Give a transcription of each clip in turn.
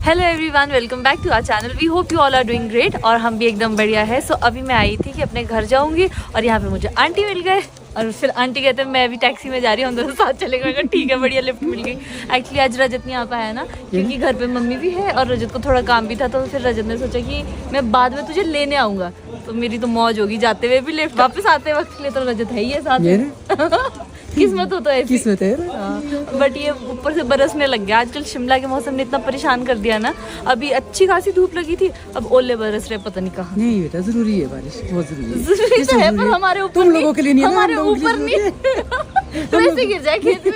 Hello everyone, welcome back to our channel. We hope you all are doing great और हम भी एकदम बढ़िया है। सो अभी मैं आई थी कि अपने घर जाऊंगी और यहाँ पे मुझे आंटी मिल गए और फिर आंटी कहते हैं मैं अभी टैक्सी में जा रही हूँ, हम दोनों साथ चले गए। ठीक है, बढ़िया लिफ्ट मिल गई। एक्चुअली आज रजत नहीं आ पाया ना, क्योंकि घर पे मम्मी भी है और रजत को थोड़ा काम भी था, तो फिर रजत ने सोचा कि मैं बाद में तुझे लेने आऊँगा। तो मेरी तो मौज होगी, जाते हुए भी लिफ्ट, वापस आते वक्त के लिए तो रजत है ही है साथ। किस्मत हो तो ऐसी किस्मत है। बट ये ऊपर से बरसने लग गया। आजकल शिमला के मौसम ने इतना परेशान कर दिया ना, अभी अच्छी खासी धूप लगी थी, अब ओले बरस रहे पता नहीं कहाँ। नहीं बेटा, जरूरी है बारिश, बहुत जरूरी है। जरूरी तो है, पर हमारे ऊपर तुम लोगों के लिए नहीं है, हमारे ऊपर नहीं। तो ऐसे गिर जाए खेत में।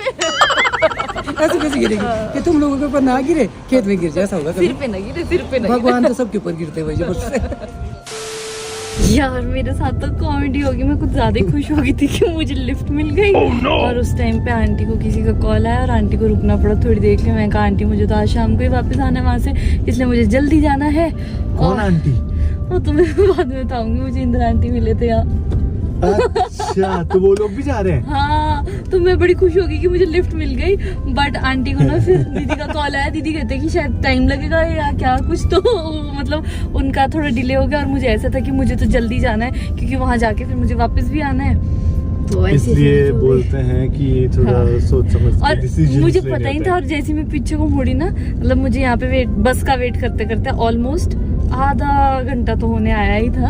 ऐसे कैसे गिरेगी कि तुम लोगों के ऊपर ना गिरे, खेत में गिर जाए, ऐसा होगा कभी? सिर पे ना गिरे, सिर पे ना। भगवान तो सबके ऊपर गिरते हैं भाई, जबरदस्त। यार मेरे साथ तो कॉमेडी होगी, मैं कुछ ज्यादा ही खुश हो गई थी कि मुझे लिफ्ट मिल गई। और उस टाइम पे आंटी को किसी का कॉल आया और आंटी को रुकना पड़ा थोड़ी देर के लिए। मैं कहा आंटी मुझे तो आज शाम को ही वापस आना है वहाँ से, इसलिए मुझे जल्दी जाना है। कौन आंटी? वो तुम्हें बाद में बताऊंगी। मुझे इंदिरा आंटी मिले थे यहाँ। अच्छा, तो वो लोग भी जा रहे हैं? हाँ, तो मैं बड़ी खुश हो गई कि मुझे लिफ्ट मिल गई। बट आंटी को ना फिर दीदी का कॉल आया, दीदी कहते कि शायद टाइम लगेगा या क्या कुछ, तो मतलब उनका थोड़ा डिले हो गया। और मुझे ऐसा था कि मुझे तो जल्दी जाना है, क्योंकि वहाँ जाके फिर मुझे वापस भी आना है। तो इसलिए बोलते हैं कि थोड़ा सोच समझ के डिसीजन। मुझे पता ही था, और जैसे मैं पीछे को मुड़ी ना, मतलब मुझे यहाँ पे बस का वेट करते करते ऑलमोस्ट आधा घंटा तो होने आया ही था।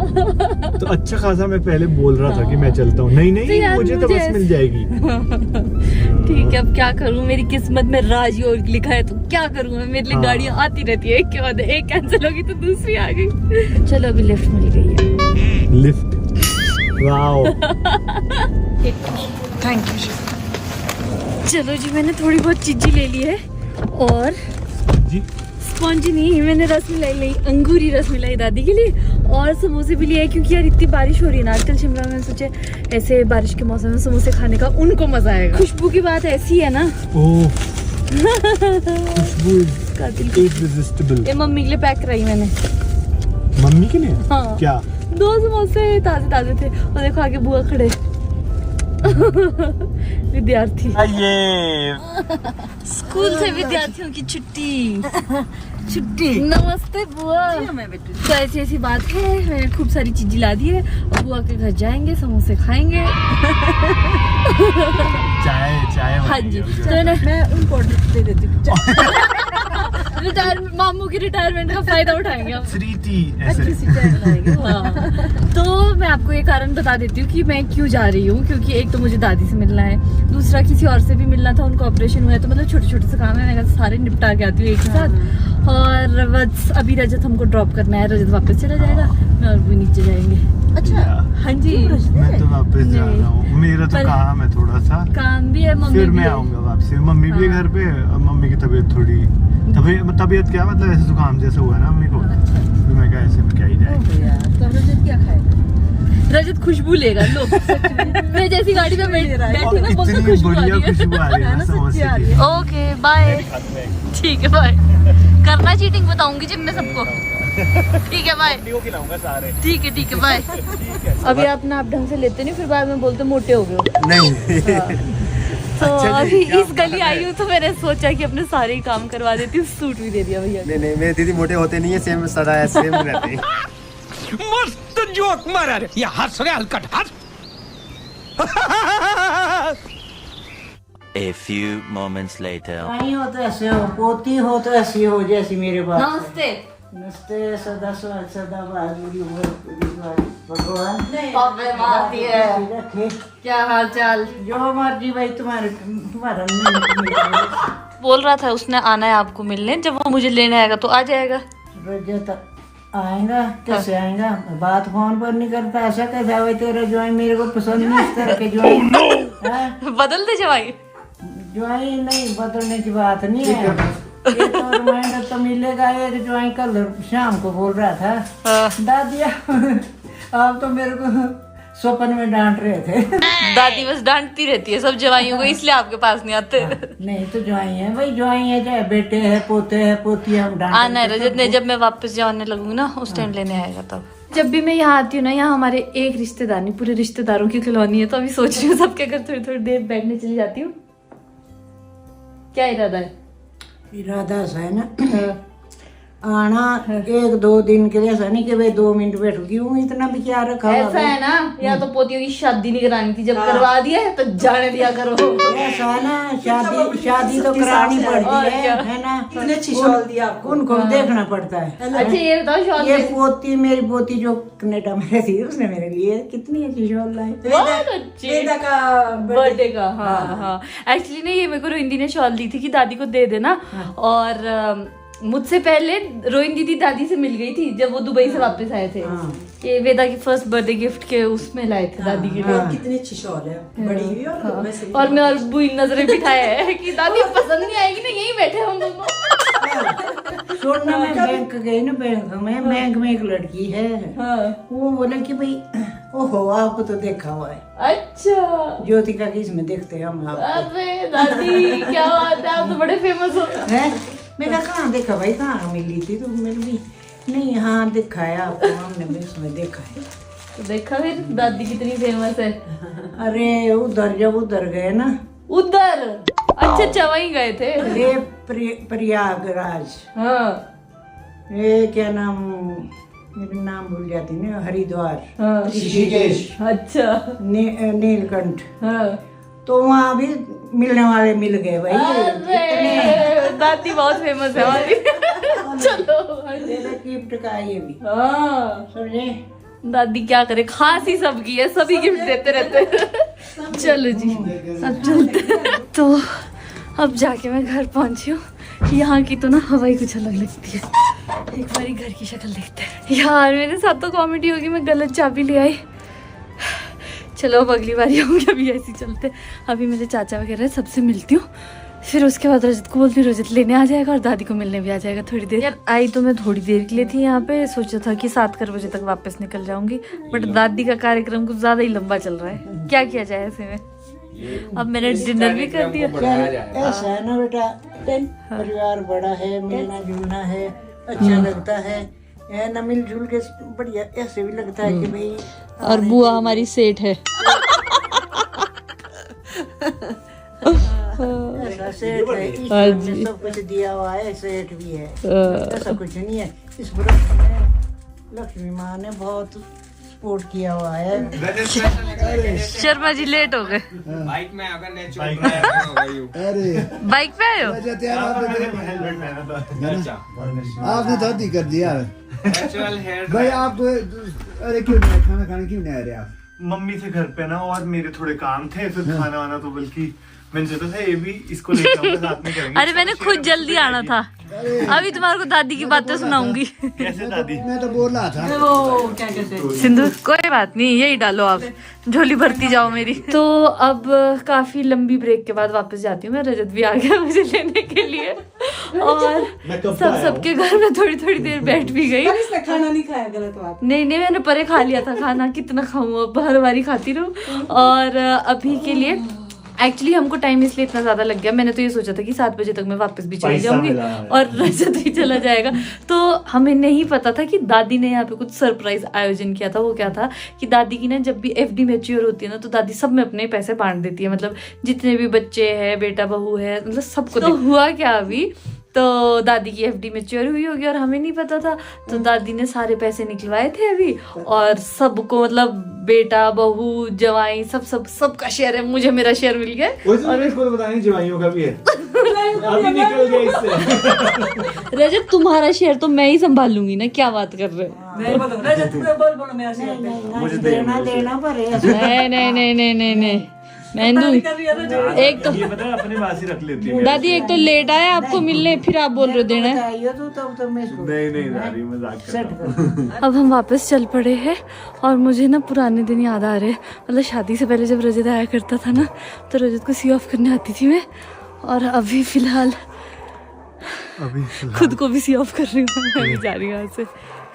तो अच्छा खासा मैं पहले बोल रहा था कि मैं चलता हूँ। नहीं तो मुझे तो बस मिल जाएगी। ठीक है, अब क्या करूँ, मेरी किस्मत में राजयोग लिखा है, तो क्या करूँ। मेरे लिए गाड़ियाँ आती रहती है, एक के बाद एक कैंसिल होगी तो दूसरी आ गई। चलो अभी लिफ्ट मिल गई है। Lift, wow, thank you. चलो जी, मैंने थोड़ी बहुत चीज़ें ले ली है। और जी स्पॉन्जी नहीं, मैंने रसमलाई ली, अंगूरी रसमलाई दादी के लिए, और समोसे भी लिए, क्योंकि यार इतनी बारिश हो रही है ना आजकल शिमला में। सोचे ऐसे बारिश के मौसम में समोसे खाने का उनको मजा आएगा। खुशबू की बात ऐसी है ना। ओह, खुशबू इररेसिस्टिबल। ये मम्मी के लिए पैक कराई मैंने। मम्मी के लिए? हाँ। क्या? 2 समोसे ताजे ताजे थे, और देखो आगे बुआ खड़े। विद्यार्थी, स्कूल से विद्यार्थियों की छुट्टी। नमस्ते बुआ। तो ऐसी ऐसी बात है, मैंने खूब सारी चीजें ला दी है। और बुआ के घर जाएंगे, समोसे खाएंगे। चाय हाँ जी, तो मैं उनको दे देती हूँ। मामू की रिटायरमेंट का फायदा उठाएंगे हम। 3T ऐसे। हाँ। तो मैं आपको ये कारण बता देती हूँ कि मैं क्यों जा रही हूँ, क्योंकि एक तो मुझे दादी से मिलना है, दूसरा किसी और से भी मिलना था, उनको ऑपरेशन हुआ है, तो मतलब छोटे छोटे से काम है, मैं सारे निपटा के आती हूँ एक साथ। और बस अभी रजत हमको ड्रॉप करना है, रजत वापस चला जाएगा, मैं और भी नीचे जाएंगे। अच्छा, हाँ जी, मैं तो वापस जा रहा हूँ, मेरा तो काम है थोड़ा सा, काम भी है, मम्मी फिर मैं आऊंगा वापसी। मम्मी भी घर पे, और मम्मी की तबीयत थोड़ी, तबीयत क्या मतलब ऐसे जुकाम जैसे हुआ ना मम्मी को। तो मैं कहा ऐसे में क्या ही जाए। तो रजत क्या खाएगा? रजत खुशबू लेगा। लो, मैं जैसी गाड़ी में बैठी ना, बहुत खुशबू आ रही है समोसे की। Okay bye. ठीक है बाय। करना चीटिंग बताऊंगी जिम में सबको। ठीक है बाय। ठीक है बाय। अभी आप ना आप ढंग से लेते नहीं, फिर बाद में बोलते मोटे हो गए। नहीं। तो अभी इस गली आई हूँ, तो मैंने सोचा कि अपने सारे ही काम करवा देती हूँ। सूट भी दे दिया भैया। नहीं मेरे दीदी मोटे होते नहीं है, सेम सदा है, सेम रहते हैं। मस्त जोक मारा रे, ये हंस रहे हलकट हंस। A few moments later. नहीं हो तो ऐसे हो, पोती हो तो ऐसी हो जैसी मेरे पास। नमस्ते। नमस्ते, सदा सदा बहादुरी भगवान रखे। क्या हाल चाल? जो मर्जी भाई, तुम्हारा बोल रहा था उसने आना है आपको मिलने, जब वो मुझे लेने आएगा तो आ जाएगा। रजत आएगा, कैसे आएगा? बात फोन पर नहीं करता, ऐसा कैसे आवे? तेरा ज्वाइन मेरे को पसंद नहीं, इस तरह के ज्वाइन। बदल दे जवाई। ज्वाइन नहीं बदलने की बात नहीं है, ये तो रिमाइंडर तो मिलेगा। एक ज्वाइन कल शाम को बोल रहा था, दादिया आप तो मेरे को स्वप्न में डांट रहे थे। दादी बस डांटती रहती है सब जवाइयों को, इसलिए आपके पास नहीं आते। नहीं तो ज्वाइन है भाई, ज्वाइन है, चाहे बेटे है, पोते है, पोती है, हम डांट आना है रजत ने, जब मैं वापस जाने लगूंगी ना उस टाइम लेने आएगा तब। जब भी मैं यहाँ आती हूँ ना, यहाँ हमारे एक रिश्तेदार नहीं, पूरे रिश्तेदारों की कॉलोनी है, तो अभी सोच रही हूँ सबके घर थोड़ी थोड़ी देर बैठने चली जाती हूँ। क्या इरादा है? इरादा सा है ना, आना 1-2 दिन के लिए, ऐसा नहीं कि भाई 2 मिनट बैठो, क्यों इतना भी क्या रखा हुआ ऐसा है ना, या तो पोतियों की शादी नहीं करानी थी, जब करवा दिया है तो जाने दिया करो। ऐसा है ना, शादी तो करानी पड़ती है ना। इतनी अच्छी शॉल दी आपको। उनको देखना पड़ता है। अच्छा ये बताओ शॉल ये पोती, मेरी पोती जो कनाडा में रहती है, उसने मेरे लिए कितनी अच्छी शॉल लाई। बहुत अच्छी वेदा का बर्थडे का। हाँ। एक्चुअली ना ये मेरे को रोहिन दी ने शॉल दी थी कि दादी को दे देना, और मुझसे पहले रोहिन दीदी दादी से मिल गई थी जब वो दुबई से वापस आए थे। ये वेदा की फर्स्ट बर्थडे गिफ्ट के उसमें लाए थे दादी के लिए। कितनी अच्छी शॉल है, बड़ी भी और वैसे भी। और मैं और बुई नजरें बिठाया है कि दादी पसंद नहीं आएगी ना, यहीं बैठे हम दोनों। छोड़ना, मैं बैंक गई ना, बैंक में एक लड़की है, वो बोले कि भाई ओहो आपको तो देखा हुआ है। अच्छा ज्योतिका की इसमें देखते हैं हम आपको। अरे दादी क्या बात है, आप तो बड़े फेमस हो। है मैं कहा कहाँ देखा भाई, कहाँ मिली थी, तो मिल भी नहीं, हाँ देखा है आपको, हमने भी उसमें देखा है। तो देखा फिर दादी कितनी फेमस है। अरे जब उधर गए ना, उधर अच्छा वहीं गए थे। ये प्रयागराज, हाँ ये क्या नाम, मेरे नाम भूल जाती ना, हरिद्वार, अच्छा नीलकंठ, हाँ। तो वहाँ भी मिलने वाले मिल गए भाई। अरे दादी बहुत फेमस है हमारी। चलो गिफ्ट का ये भी हाँ, समझे। दादी क्या करे, खांसी सबकी है, सभी गिफ्ट देते रहते हैं। चलो जी अब चलते हैं। तो अब जाके मैं घर पहुंची हूँ। यहाँ की तो ना हवा ही कुछ अलग लगती है। एक बारी घर की शक्ल देखते हैं। यार मेरे साथ तो कॉमेडी होगी, मैं गलत चाबी ले आई। चलो अब अगली बारी होंगी, अभी ऐसे ही चलते। अभी मेरे चाचा वगैरह सबसे मिलती हूँ, फिर उसके बाद रजत को बोलती हूँ, रजत लेने आ जाएगा और दादी को मिलने भी आ जाएगा थोड़ी देर। यार आई तो मैं थोड़ी देर के लिए थी यहाँ पे, सोचा था कि 7 बजे तक वापस निकल जाऊंगी, बट दादी का कार्यक्रम कुछ ज्यादा ही लंबा चल रहा है। क्या किया जाए ऐसे में। अब मैंने डिनर भी कर दिया। ऐसा है ना बेटा, परिवार बड़ा है, मिलना जुलना है, अच्छा लगता है ना, मिलजुल के बढ़िया। ऐसे भी लगता है कि भाई, और बुआ हमारी सेठ है। ऐसा सेठ है, ईश्वर ने सब कुछ दिया हुआ है, सेठ भी है, ऐसा कुछ नहीं है। इस वर्ष में लक्ष्मी माँ ने बहुत सपोर्ट किया हुआ है। शर्मा जी लेट हो गए। बाइक में अगर बाइक पे आए हो? आपने तो अति कर दिया भाई। आप अरे क्यों नहीं खाना खाने क्यों नहीं आ रहे आप? मम्मी से घर पे ना, और मेरे थोड़े काम थे, फिर खाना वाना तो बल्कि मैंने सोचा था ये भी इसको लेके आऊंगा, साथ में करेंगे। अरे मैंने खुद जल्दी आना था। अभी तुम्हारे को दादी की बातें सुनाऊंगी। कैसे दादी? मैं तो बोल रहा था वो क्या कहते हैं, सिंधु कोई बात नहीं, यही डालो आप, झोली भरती जाओ मेरी। तो अब काफी लंबी ब्रेक के बाद वापस जाती हूँ मैं। रजत भी आ गया मुझे लेने के लिए, और सबके घर में थोड़ी थोड़ी देर बैठ भी गई। इसने खाना नहीं खाया, गलत बात। नहीं मैंने परे खा लिया था खाना, कितना खाऊं अब, हर बारी खाती रहूं। और अभी के लिए एक्चुअली हमको टाइम इसलिए इतना ज्यादा लग गया, मैंने तो ये सोचा था कि 7 बजे तक मैं वापस भी चली जाऊंगी और रजत भी चला जाएगा। तो हमें नहीं पता था कि दादी ने यहाँ पे कुछ सरप्राइज आयोजन किया था। वो क्या था कि दादी की ना जब भी FD मैच्योर होती है ना, तो दादी सब में अपने पैसे बांट देती है, मतलब जितने भी बच्चे हैं, बेटा बहू है, मतलब सबको। तो हुआ क्या अभी, तो दादी की FD मैच्योर हुई होगी और हमें नहीं पता था, तो दादी ने सारे पैसे निकलवाए थे अभी, और सबको मतलब बेटा बहू जवाई सबका शेयर है। मुझे मेरा शेयर मिल गया। और इसको तो बताने जवाइयों का भी है। अभी निकल गया इससे। रजत तुम्हारा शेयर तो मैं ही संभाल लूंगी ना, क्या बात कर रहे हो। नहीं बोलो रजत, बोलो मेरा शेयर पे। मुझे देना पड़ेगा। नहीं मैं दूं। एक तो ये पता है अपने पास ही रख लेती है दादी, एक तो लेट आया आपको मिलने, फिर आप बोल रहे हो देना है। चाहिए तो तब मैं इसको नहीं दादी मजाक कर सेट कर। अब हम वापस चल पड़े हैं, और मुझे ना पुराने दिन याद आ रहे हैं। मतलब शादी से पहले जब रजत आया करता था ना, तो रजत को सी ऑफ करने आती थी मैं, और अभी फिलहाल खुद को भी सी ऑफ कर रही हूँ। मैं भी जा रही हूँ यहाँ से।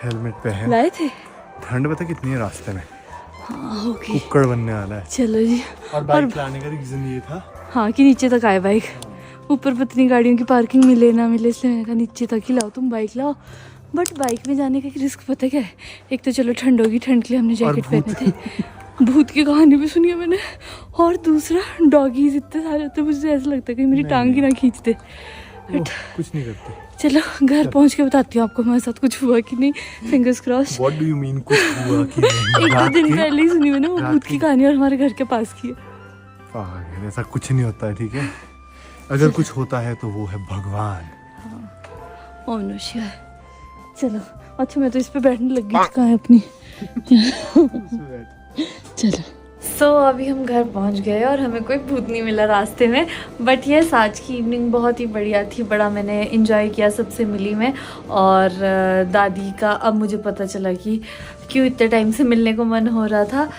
हेलमेट पहन। लाए थे? ठंड पता कितनी है रास्ते में, हाँ ओके, कुक्कड़ बनने वाला है। चलो जी। और बाइक लाने का रीजन ये था हाँ कि नीचे तक आए बाइक, ऊपर पत्नी गाड़ियों की पार्किंग मिले ना मिले, इसलिए मैंने कहा नीचे तक ही लाओ, तुम बाइक लाओ। बट बाइक में जाने का रिस्क पता क्या है, एक तो चलो ठंड होगी, ठंड के लिए हमने जैकेट पहने थे, भूत की कहानी भी सुनी है मैंने, और दूसरा डॉगीज इतने सारे होते हैं, मुझे ऐसा लगता है कि मेरी टांग ही ना खींच दे। कुछ नहीं करते। चलो घर पहुंच के बताती हूँ आपको हमारे साथ कुछ हुआ कि नहीं, fingers cross. What do you mean कुछ हुआ कि नहीं? एक 2 दिन पहले ही सुनी मैंने वो भूत की कहानी और हमारे घर के पास की है। पागल, ऐसा कुछ नहीं होता है, ठीक है? अगर कुछ होता है तो वो है भगवान। ओम नमः शिवाय। चलो अच्छा मैं तो इस पे बैठने लगी, कहाँ है अपनी चलो। अभी हम घर पहुंच गए और हमें कोई भूत नहीं मिला रास्ते में, बट यस आज की इवनिंग बहुत ही बढ़िया थी, बड़ा मैंने इंजॉय किया, सबसे मिली मैं। और दादी का अब मुझे पता चला कि क्यों इतने टाइम से मिलने को मन हो रहा था।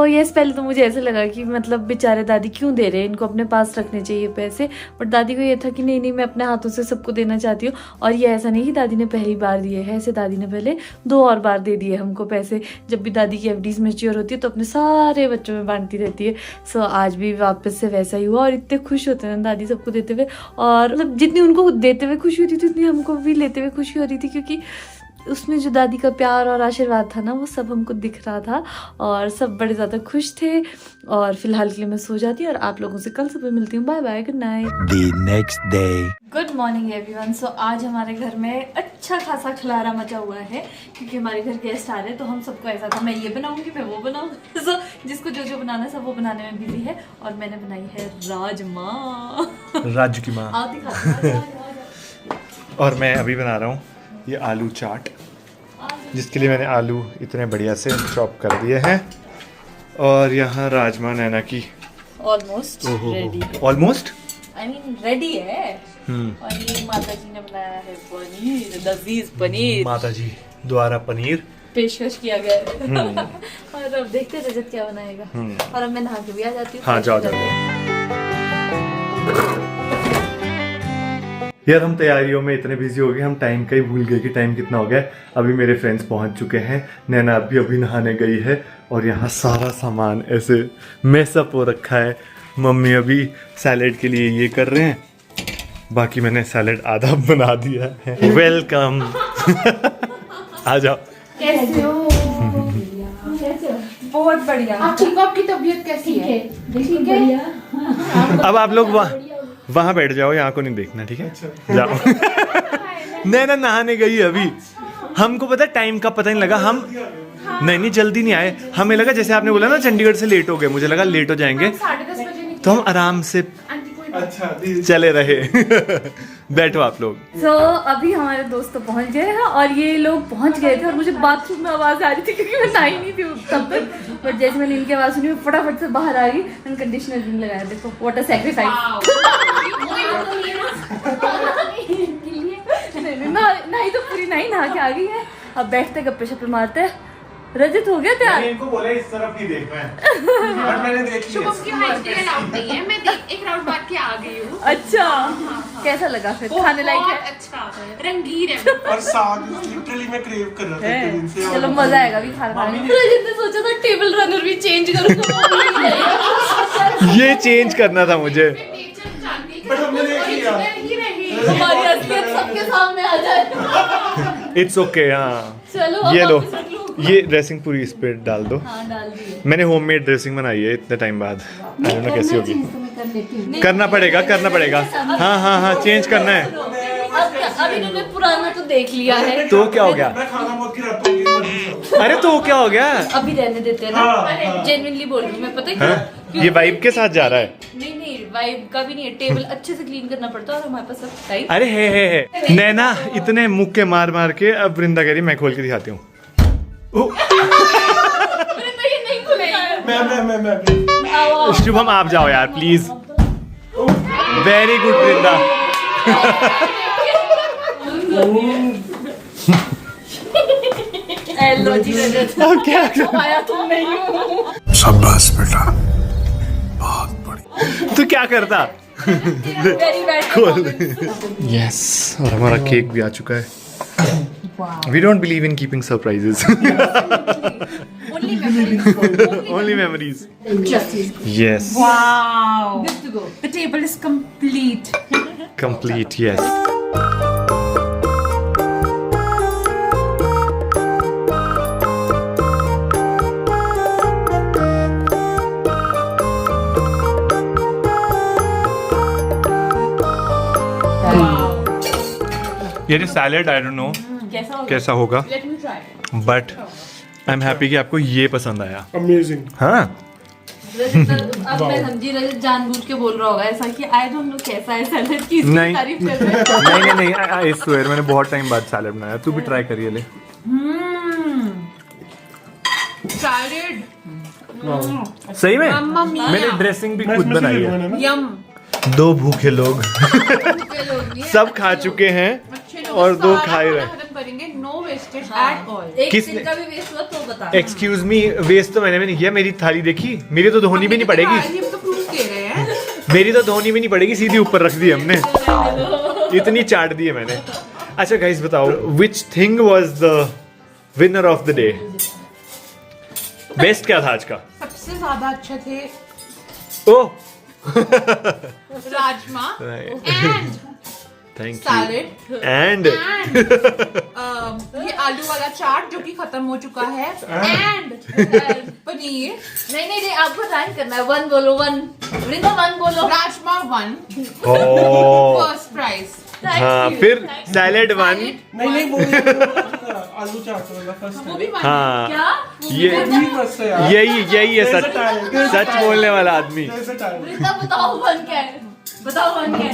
यस पहले तो मुझे ऐसे लगा कि मतलब बेचारे दादी क्यों दे रहे हैं, इनको अपने पास रखने चाहिए पैसे, बट दादी को ये था कि नहीं नहीं मैं अपने हाथों से सबको देना चाहती हूँ। और ये ऐसा नहीं कि दादी ने पहली बार दिए हैं, ऐसे दादी ने पहले 2 और बार दे दिए हमको पैसे। जब भी दादी की एफडीज मैच्योर होती है तो अपने सारे बच्चों में बांटती रहती है। आज भी वापस से वैसा ही हुआ और इतने खुश होते हैं दादी सबको देते हुए, और मतलब जितनी उनको देते हुए खुशी होती थी उतनी हमको भी लेते हुए खुशी हो रही थी, क्योंकि उसमें जो दादी का प्यार और आशीर्वाद था ना वो सब हमको दिख रहा था और सब बड़े ज़्यादा खुश थे। और फिलहाल के लिए मैं सो जाती हूँ और आप लोगों से कल सुबह मिलती हूँ। Bye bye, good night. The next day. Good morning everyone. आज हमारे घर में अच्छा खासा खिलारा मचा हुआ है, क्योंकि हमारे घर गेस्ट आ रहे हैं, तो हम सबको ऐसा था मैं ये बनाऊंगी मैं वो बनाऊंगी। जिसको जो जो बनाना है सब वो बनाने में बिजी है। और मैंने बनाई है राजमा। राजू की माँ। आओ दिखाते हैं। और मैं अभी बना रहा हूँ ये आलू चाट, जिसके लिए मैंने आलू इतने बढ़िया से चॉप कर दिए हैं। और यहाँ राजमा नैना की ऑलमोस्ट रेडी है। ऑलमोस्ट आई मीन रेडी है। और ये माता जी ने बनाया है पनीर, लजीज पनीर, माता जी द्वारा पनीर पेशकश किया गया है। और अब देखते हैं रजत क्या बनाएगा। और अब मैं नहा के भी आ जाती हूँ। हाँ जाओ जाओ। यार हम तैयारियों में इतने बिजी हो गए, हम टाइम का ही भूल गए कि टाइम कितना हो गया। अभी मेरे फ्रेंड्स पहुंच चुके हैं, नैना अभी नहाने गई है और यहाँ सारा सामान ऐसे मैसअप हो रखा है। मम्मी अभी सैलेड के लिए ये कर रहे हैं, बाकी मैंने सैलेड आधा बना दिया है। वेलकम। आ जाओ। कैसे हो? बहुत बढ़िया। आप ठीक हो? आपकी तबीयत कैसी है? ठीक है। अब आप लोग वहाँ बैठ जाओ, यहाँ को नहीं देखना, ठीक है? जाओ। नैना नहाने गई अभी। हमको पता टाइम का पता नहीं लगा, हम नहीं जल्दी नहीं आए। हमें लगा जैसे आपने बोला ना चंडीगढ़ से लेट हो गए, मुझे लगा लेट हो जाएंगे, 10:30 बजे तो हम आराम से चले रहे। बैठो आप लोग। अभी हमारे दोस्त तो पहुंच गए हैं और ये लोग पहुंच गए थे और मुझे बाथरूम में आवाज आ रही थी क्योंकि मैं नहाई नहीं थी तब तक। बट जैसे मैंने इनकी आवाज सुनी मैं फटाफट से बाहर आ गई। मैंने कंडीशनर भी लगाया, देखो व्हाट अ सैक्रिफाइस। नहीं तो पूरी नहीं नहा के आ गई है। अब बैठते गप्पे शप्पे मारते। रजत हो गया तैयार? इनको बोला इस तरफ नहीं देखना है, बट मैंने देख लिया। शुभम की हाइट अलाउड नहीं है, मैं एक राउंड बाद के आ गई हूँ। अच्छा कैसा लगा फिर? खाने लायक है? बहुत अच्छा, रंगीन है। और साग लिटरली मैं क्रेव कर रहा था इतने दिन से। चलो मजा आएगा भी खाना खाने में। रजत ने सोचा था टेबल रनर भी चेंज करूँ, ये चेंज करना था मुझे। बट हमने देख लिया। हमारी असलियत सबके सामने आ जाए। It's okay. हाँ चलो ये अब लो, वापस रख लूं। ये ड्रेसिंग पूरी इस पे डाल दो। हाँ डाल दिए। मैंने होममेड ड्रेसिंग बनाई है इतने टाइम बाद, आई डोंट नो कैसी होगी। करना पड़ेगा करना पड़ेगा। हाँ हाँ हाँ चेंज करना है। अब इन्होंने पुराना तो देख लिया है, तो क्या हो गया? मैं खाना बहुत खिलाता हूँ, ये मत पूछो। अरे तो क्या हो गया? अभी रहने देते हैं ना। जेन्युइनली बोल रही हूँ मैं, पता है हाँ? क्यों? ये वाइब के साथ जा रहा है। नहीं वाइब का भी नहीं है, टेबल अच्छे से क्लीन करना पड़ता है और हमारे पास सब टाइट। अरे है नैना इतने मुक्के मार मार के अब वृंदा कह रही मैं खोल के दिखाती हूँ। नहीं खुलेगा। मैं शुभम आप जाओ यार प्लीज। वेरी गुड वृंदा। लो जी रजत, क्या आया तुम नहीं हो। शाबाश बेटा, बहुत बढ़िया। तू क्या करता? Very bad. यस और हमारा केक भी आ चुका है। We don't believe in keeping surprises. Only memories. Yes. Wow. Good to go. The table is complete. Complete, yes. ये जो सैलेड आई डोंट नो कैसा होगा, बट आई एम हैप्पी कि आपको ये पसंद आया। अमेजिंग। हाँ अब मैं समझी रजत जानबूझ के बोल रहा होगा ऐसा कि आई डोंट नो कैसा है सैलेड की, इसकी नहीं तारीफ कर रहे हैं। नहीं आई स्वेयर मैंने बहुत टाइम बाद सैलेड बनाया, तू भी ट्राई करिए ले। सैलेड सही में मैंने ड्रेसिंग भी खुद बनाई है। यम। दो भूखे लोग सब खा चुके हैं और दो खा ही रहे। खत्म करेंगे, नो वेस्टेज एट ऑल। एक किसने- दिन का भी वेस्ट हुआ तो बता। एक्सक्यूज मी, वेस्ट तो मैंने भी नहीं किया। मेरी थाली देखी, मेरी तो धोनी भी नहीं पड़ेगी। हम तो प्रूफ दे रहे हैं। मेरी तो धोनी भी नहीं पड़ेगी, सीधी ऊपर रख दी हमने, इतनी चाट दी है मैंने। अच्छा गाइस बताओ, which thing was the winner of the day? Best क्या था आज का? सबसे ज्यादा अच्छा थे oh rajma and thank salad you and ये आलू वाला चाट जो कि खत्म हो चुका है एंड पनीर। नहीं आपको रैंक करना है। 1 बोलो, 1 वृंदा 1 बोलो। Rajma 1 first prize. हाँ, फिर सैलेड 1। नहीं वो आलू चाट वाला फर्स्ट वो भी 1 हाँ क्या? ये यही है सच बोलने वाला आदमी। वृंदा बताओ 1 क्या है? बताओ 1 क्या है?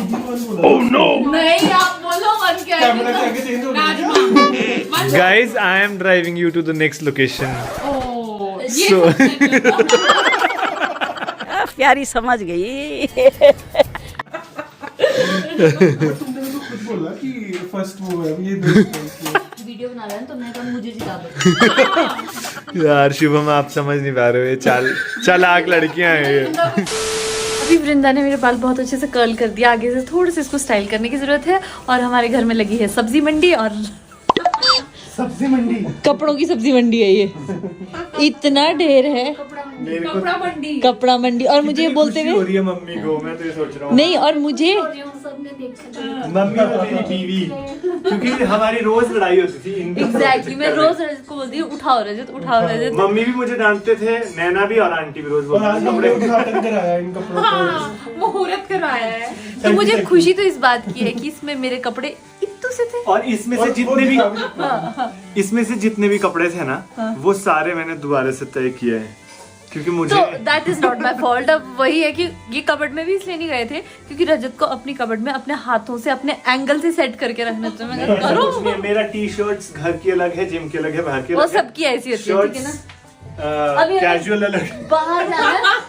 ओह नो नहीं, आप बोलो 1 क्या है? Rajma. Guys I am driving you to the next location. ये प्यारी समझ गई। तुमने तो खुद बोला कि फर्स्ट वो है ये बेस्ट वीडियो बना रहे हैं तो मैं कहा मुझे जिता दो। यार शुभम आप समझ नहीं पा रहे हो, ये चालाक लड़कियां हैं ये। अभी वृंदा ने मेरे बाल बहुत अच्छे से कर्ल कर दिया, आगे से थोड़े से इसको स्टाइल करने की जरूरत है। और हमारे घर में लगी है सब्जी मंडी, और सब्जी मंडी, कपड़ों की सब्जी मंडी है ये। इतना ढेर है कपड़ा मंडी। और मुझे ये बोलते हो हुए रही है मम्मी को, मैं तो ये सोच रहा हूँ नहीं, और मुझे मम्मी तो मेरी बीवी, क्योंकि हमारी रोज लड़ाई होती थी इनकी। एग्जैक्टली मैं रोज रजत को बोलती हूँ उठाओ रजत। मम्मी भी मुझे डांटते थे, नैना भी और आंटी भी रोज और आज बोलते हमने थे। उद्घाटन कराया इन कपड़ों का। मुहूर्त कराया है। तो मुझे खुशी तो इस बात की है कि इसमें मेरे कपड़े इतने से थे। और इसमें से जितने भी कपड़े थे ना, वो सारे मैंने दोबारा से तय किए हैं, क्योंकि मुझे तो that is not my fault. अब वही है कि ये कबर्ड में भी इसलिए नहीं गए थे क्योंकि रजत को अपनी कबर्ड में अपने हाथों से अपने एंगल से सेट करके रखना था। मैं कहा, करो। मेरा टी शर्ट्स घर की अलग है, जिम की अलग है, बाहर की वो अलग है। सबकी ऐसी होती है, ठीक है ना? अभी कैजुअल अलग। बाहर जाना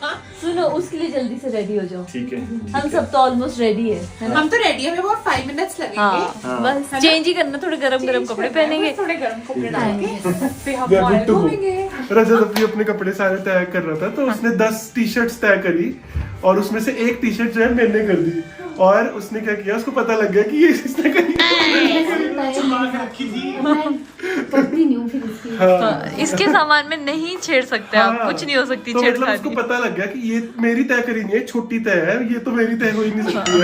सुनो, उसके लिए जल्दी से रेडी हो जाओ। ठीक है हम सब तो ऑलमोस्ट रेडी है ना? हम तो रेडी है, बहुत 5 मिनट्स लगेंगे। हाँ, बस चेंज ही करना, थोड़े गरम कपड़े पहनेंगे, थोड़े गर्म कपड़े डालेंगे, फिर हम We are good mall to go. घूमेंगे। रजत अपनी अपने कपड़े सारे तय कर रहा था, तो उसने 10 टी शर्ट्स तय करी और उसमें से एक टी शर्ट जो है मैंने कर दी। और उसने क्या किया, उसको पता लग गया कि ये इसने करी पकड़ी नहीं हूँ फिर इसकी। हाँ। इसके सामान में नहीं छेड़ सकते आप, हाँ। कुछ नहीं हो सकती तो मतलब छेड़खानी। उसको पता लग गया कि ये मेरी तय करी नहीं है, छोटी तय है, ये तो मेरी तय हो ही नहीं सकती है।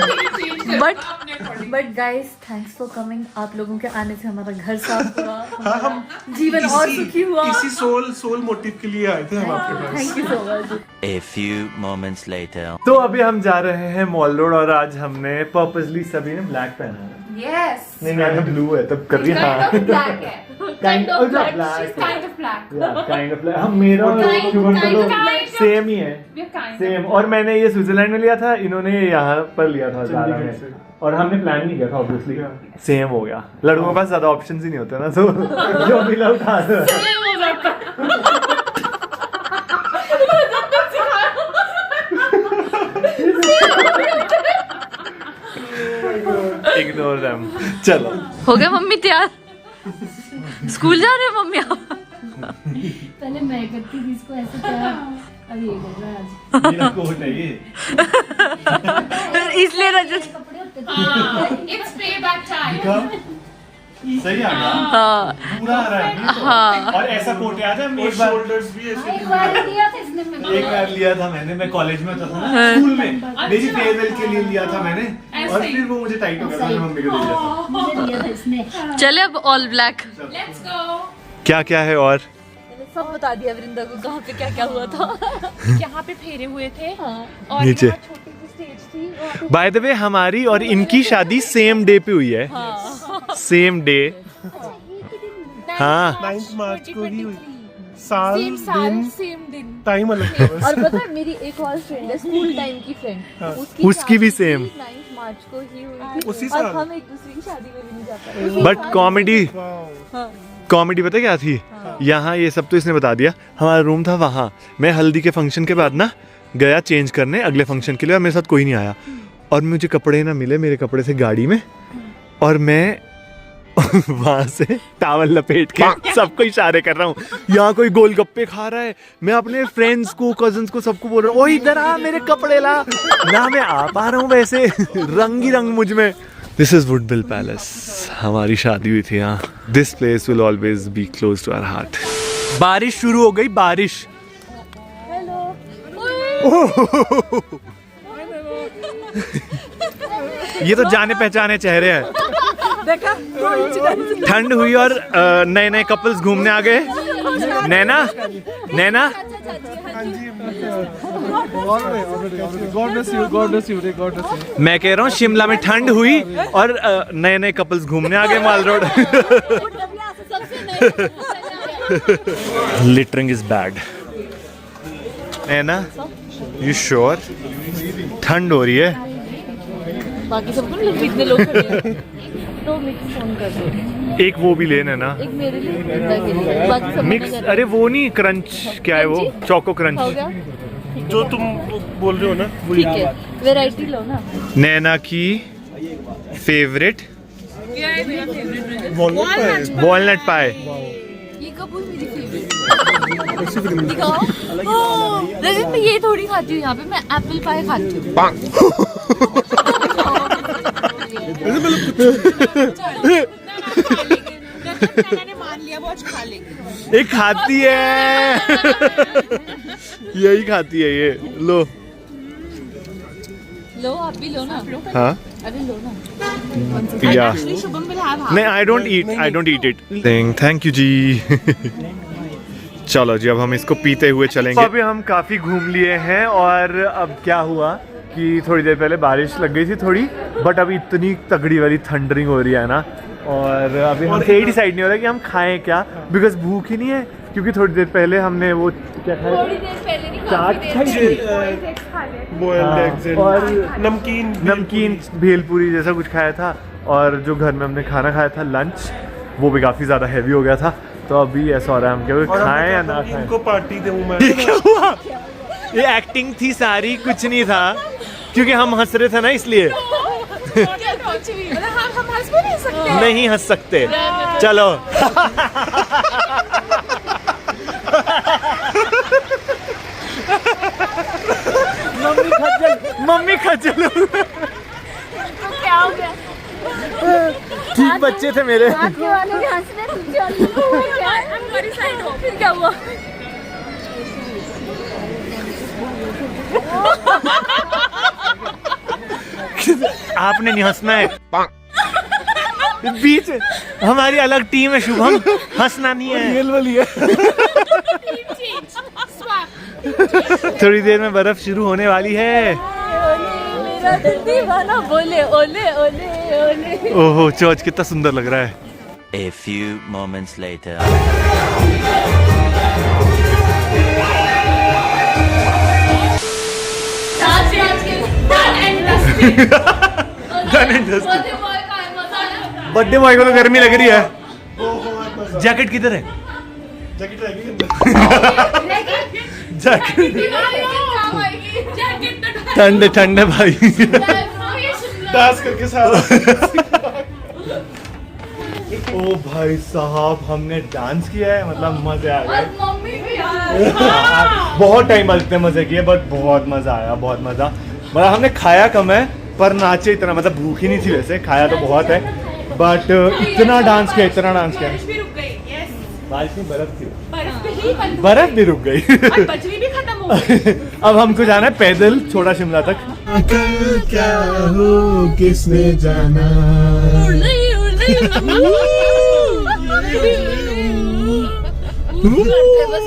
But guys thanks for coming. आप लोगों के आने से हमारा घर साफ हुआ, हाँ, हम जीवन और सुखी हुआ। इसी सोल मोटिव के लिए आए थे हम आपके पास। Thank you so much. A few moments later. तो अभी हम जा रहे हैं मॉल रोड, और आज हमने पर्पसली सभी ने ब्लैक पहना है। Yes. नहीं मैंने ब्लू है तब कर रही। हाँ Black है। Kind of black, Kind of black. Kind of हम मेरा और शुभम का तो सेम ही है, We're kind सेम। और मैंने ये स्विट्जरलैंड में लिया था, इन्होंने यहाँ पर लिया था ज़ारा चंडीगढ़ में, से। और हमने प्लान नहीं किया था ऑब्वियसली। सेम हो गया, लड़कों के पास ज्यादा ऑप्शंस ही नहीं होते ना, तो जो मिला उठा दो। Ignore them. चलो हो गया मम्मी तैयार? स्कूल जा रहे हो मम्मी आप? पहले मैं करती थी इसको ऐसे क्या, अब ये कर रहा है आज। मेरा कोट है ये। इसलिए रजत कपड़े होते थे। It's payback time. सही आ गया, हाँ पूरा आ रहा है। हाँ और ऐसा कोट याद है, हमने और एक बार शोल्डर्स भी ऐसे एक बार लिया था इसने मेरे एक बार लिया था मैंने, मैं कॉलेज में होता था ना, स्कूल में मेरी फेयरवेल के लिए लिया था मैंने, और फिर वो मुझे टाइट हो गया था, मैंने मम्मी को दे दिया था। मुझे दिया था इसने। चले अब ऑल ब्लैक। Let's go. क्या क्या है और सब बता दिया वृंदा को कहाँ पे क्या क्या हुआ था। यहाँ पे फेरे हुए थे और नीचे। यहाँ छोटी सी स्टेज थी। बाय द वे हमारी और इनकी शादी सेम डे पे हुई है, सेम डे। हाँ 9 मार्च को ही हुई। साल सेम दिन टाइम अलग था बस। और पता है मेरी एक और फ्रेंड है स्कूल टाइम की फ्रेंड, उसकी भी सेम। 9 मार्च को ही हुई थी उसी और साल। हम एक दूसरे की शादी में भी नहीं जा पाए। बट कॉमेडी पता क्या थी? यहाँ ये सब तो इसने बता दिया। हमारा रूम था वहाँ, मैं हल्दी के फंक्शन के बाद ना गया चेंज करने अगले फंक्शन के लिए, और मेरे साथ कोई नहीं आया और मुझे कपड़े ना मिले, मेरे कपड़े थे गाड़ी में, और मैं वहां से टावल लपेट के सबको इशारे कर रहा हूँ। यहाँ कोई गोलगप्पे खा रहा है, मैं अपने फ्रेंड्स को, कजन्स को, सबको बोल रहा हूँ, ओ इधर आ, मेरे कपड़े ला ना, मैं आ पा रहा हूँ वैसे, रंग ही रंग मुझ में। दिस इज वुडविल पैलेस, हमारी शादी हुई थी यहाँ। This place will always be close to our heart. बारिश शुरू हो गई, बारिश। ये तो जाने पहचाने चेहरे हैं। ठंड हुई और नए नए कपल्स घूमने आ गए। नैना नैना मैं कह रहा हूँ शिमला में ठंड हुई और नए नए कपल्स घूमने आ गए Mall Road. Littering is bad. Naina you sure? ठंड हो रही है। बाकी सबको लोग इतने लोग खड़े हैं तो मिक्स फोन कर दो। एक वो भी लेना ना, एक मेरे लिए पिता के लिए, बाकी सब मिक्स। अरे वो नहीं, क्रंच क्या है वो, चोको क्रंच। हो गया जो तुम बोल रहे हो ना ठीक है, वैरायटी लो ना। नैना की फेवरेट वॉलनट पाए। ये कब हुई मेरी फेवरेट? दिखाओ। लेकिन मैं ये थोड़ी खाती हूँ यहाँ पे, मैं एप्पल पाई खाती हूँ। मान लिया वो आज खा लेंगे। ये खाती है। यही खाती है ये। लो लो आप भी लो ना। हाँ अरे लो ना। या शुभम will have half. नहीं, I don't eat it. Thank you ji. चलो जी, अब हम इसको पीते हुए चलेंगे। अभी हम काफ़ी घूम लिए हैं और अब क्या हुआ कि थोड़ी देर पहले बारिश लग गई थी थोड़ी, बट अभी इतनी तगड़ी वाली थंडरिंग हो रही है ना, और अभी हमसे डिसाइड नहीं हो रहा कि हम खाएं क्या, बिकॉज भूख ही नहीं है, क्योंकि थोड़ी देर पहले हमने वो क्या खाया, चाट खाई बॉइल्ड एग्स और नमकीन भेलपूरी जैसा कुछ खाया था, और जो घर में हमने खाना खाया था लंच, वो भी काफ़ी ज़्यादा हैवी हो गया था। तो अभी ऐसा हो रहा है हम क्या खाएं या ना खाएं। इनको पार्टी दूं मैं। क्या हुआ? ये एक्टिंग थी सारी, कुछ नहीं था, क्योंकि हम हंस रहे थे ना इसलिए। हम हंस भी नहीं सकते। नहीं हंस सकते। चलो। मम्मी खज्जल। क्या हो गया? ठीक बच्चे थे मेरे। आगे वाले भी हंस रहे, पीछे वाले भी हमारी साइड हो। फिर क्या हुआ? आपने नहीं हंसना है। बीच हमारी अलग टीम है शुभम, हंसना नहीं है। रियल वाली है। थोड़ी देर में बर्फ शुरू होने वाली है। मेरा दिल दीवाना बोले ओले ओले ओले। ओहो चर्च कितना सुंदर लग रहा है। A few moments later. Birthday boy को तो गर्मी लग रही है। जैकेट किधर है? जैकेट ठंड ठंड है भाई। डांस करके सारा। ओ भाई साहब, हमने डांस किया है, मतलब मजे आ गए। मम्मी भी यार बहुत टाइम बाद इतने मजे किए, बट बहुत मजा आया, बहुत मजा। मतलब हमने खाया कम है पर नाचे इतना, मतलब भूख ही नहीं थी वैसे, खाया तो बहुत है, बट इतना डांस किया, इतना डांस किया। बारिश भी रुक गई। यस, बारिश में बर्फ थी, बर्फ भी रुक गई। और बजरी भी खत्म हो गई। अब हमको जाना है पैदल छोटा शिमला तक। क्या हो किसने जाना। बस